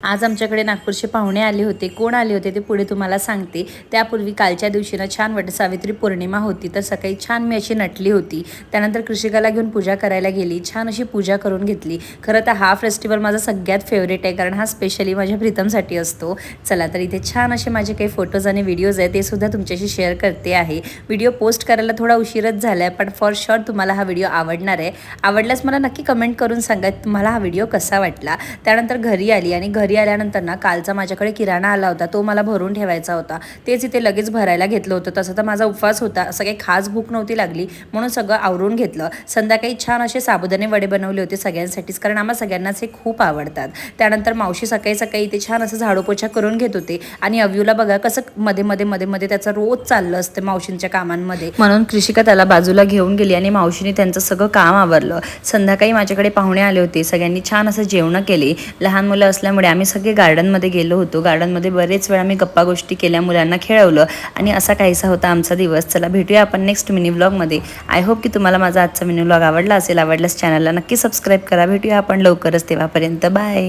आज आमच्याकडे नागपूरचे पाहुणे आले होते. कोण आले होते ते पुढे तुम्हाला सांगते. त्यापूर्वी कालच्या दिवशी ना छान वटसावित्री पौर्णिमा होती, तर सकाळी छान मी अशी नटली होती. त्यानंतर कृषिकाला घेऊन पूजा करायला गेली. छान अशी पूजा करून घेतली. खरं तर हा फेस्टिवल माझा सगळ्यात फेवरेट आहे, कारण हा स्पेशली माझ्या प्रीतमसाठी असतो. चला तर इथे छान असे माझे काही फोटोज आणि व्हिडिओज आहेत, ते सुद्धा तुमच्याशी शेअर करते आहे. व्हिडिओ पोस्ट करायला थोडा उशीरच झाला आहे, पण फॉर शुअर तुम्हाला हा व्हिडिओ आवडणार आहे. आवडल्यास मला नक्की कमेंट करून सांगा तुम्हाला हा व्हिडिओ कसा वाटला. त्यानंतर घरी आली आणि घरी आल्यानंतर ना कालचा माझ्याकडे किराणा आला होता, तो मला भरून ठेवायचा होता. तेच इथे लगेच भरायला घेतलं होतं. तसं तर माझा उपवास होता, असं काही खास भूक नव्हती लागली, म्हणून सगळं आवरून घेतलं. संध्याकाळी छान असे साबुदाणे वडे बनवले होते सगळ्यांसाठीच, कारण आम्हा सगळ्यांनाच हे खूप आवडतात. त्यानंतर मावशी सकाळी सकाळी इथे छान असं झाडूपोछा करून घेत होते. आणि अव्यूला बघा कसं मध्ये मध्ये मध्ये मध्ये त्याचं रोज चाललं असतं मावशींच्या कामांमध्ये, म्हणून कृषिका त्याला बाजूला घेऊन गेली आणि मावशीने त्यांचं सगळं काम आवरलं. संध्याकाळी माझ्याकडे पाहुणे आले होते. सगळ्यांनी छान असं जेवण केले. लहान मुलं असल्यामुळे आम्ही सगळे गार्डनमध्ये गेलो होतो. गार्डनमध्ये बरेच वेळा मी गप्पा गोष्टी केल्या, मुलांना खेळवलं आणि असा काहीसा होता आमचा दिवस. चला भेटूया आपण नेक्स्ट मिनी व्लॉगमध्ये. आय होप की तुम्हाला माझा आजचा मिनी व्लॉग आवडला असेल. आवडल्यास चॅनलला नक्की सबस्क्राईब करा. भेटूया आपण लवकरच, तेव्हापर्यंत बाय.